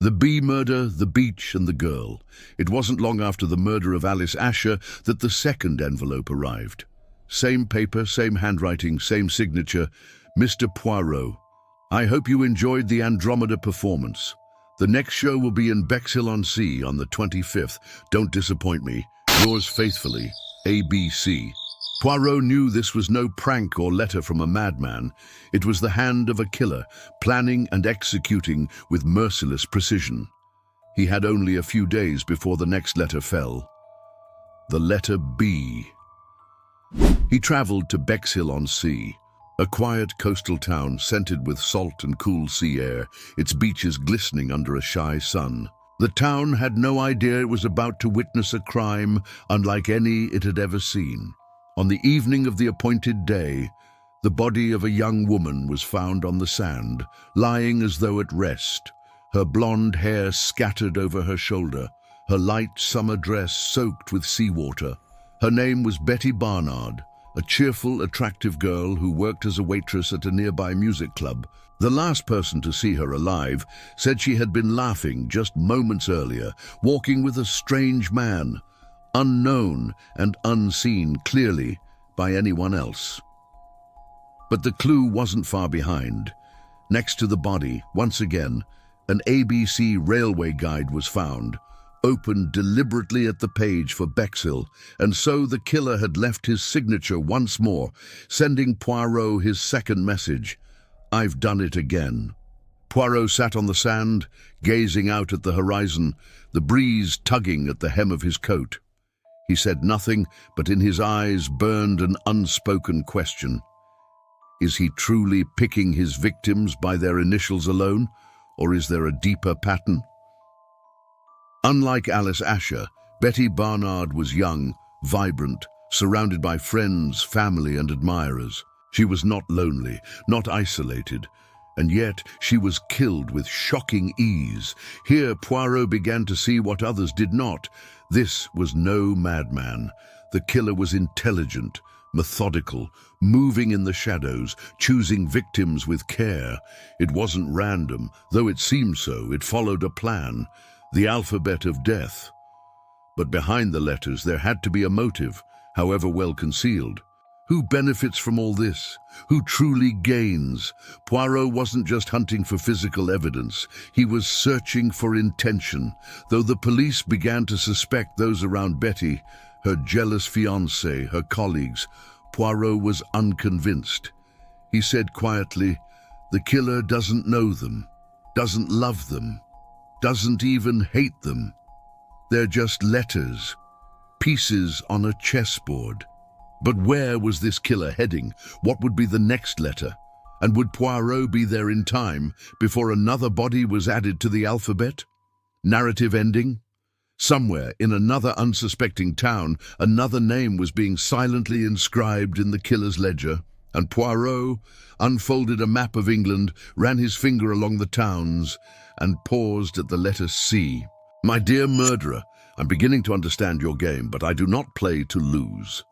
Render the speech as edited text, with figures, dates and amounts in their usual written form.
The bee murder, the beach, and the girl. It wasn't long after the murder of Alice Asher that the second envelope arrived. Same paper, same handwriting, same signature. Mr. Poirot, I hope you enjoyed the Andromeda performance. The next show will be in Bexhill-on-Sea on the 25th. Don't disappoint me. Yours faithfully, ABC. Poirot knew this was no prank or letter from a madman. It was the hand of a killer, planning and executing with merciless precision. He had only a few days before the next letter fell. The letter B. He traveled to Bexhill-on-Sea, a quiet coastal town scented with salt and cool sea air, its beaches glistening under a shy sun. The town had no idea it was about to witness a crime unlike any it had ever seen. On the evening of the appointed day, the body of a young woman was found on the sand, lying as though at rest, her blonde hair scattered over her shoulder, her light summer dress soaked with seawater. Her name was Betty Barnard, a cheerful, attractive girl who worked as a waitress at a nearby music club. The last person to see her alive said she had been laughing just moments earlier, walking with a strange man, unknown and unseen clearly by anyone else. But the clue wasn't far behind. Next to the body, once again, an ABC railway guide was found, opened deliberately at the page for Bexhill, and so the killer had left his signature once more, sending Poirot his second message, "I've done it again." Poirot sat on the sand, gazing out at the horizon, the breeze tugging at the hem of his coat. He said nothing, but in his eyes burned an unspoken question. Is he truly picking his victims by their initials alone, or is there a deeper pattern? Unlike Alice Asher, Betty Barnard was young, vibrant, surrounded by friends, family, and admirers. She was not lonely, not isolated, and yet she was killed with shocking ease. Here Poirot began to see what others did not. This was no madman. The killer was intelligent, methodical, moving in the shadows, choosing victims with care. It wasn't random, though it seemed so. It followed a plan, the alphabet of death. But behind the letters there had to be a motive, however well concealed. Who benefits from all this? Who truly gains? Poirot wasn't just hunting for physical evidence. He was searching for intention. Though the police began to suspect those around Betty, her jealous fiancé, her colleagues, Poirot was unconvinced. He said quietly, "The killer doesn't know them, doesn't love them, doesn't even hate them. They're just letters, pieces on a chessboard." But where was this killer heading? What would be the next letter? And would Poirot be there in time before another body was added to the alphabet? Narrative ending? Somewhere in another unsuspecting town, another name was being silently inscribed in the killer's ledger, and Poirot unfolded a map of England, ran his finger along the towns, and paused at the letter C. "My dear murderer, I'm beginning to understand your game, but I do not play to lose.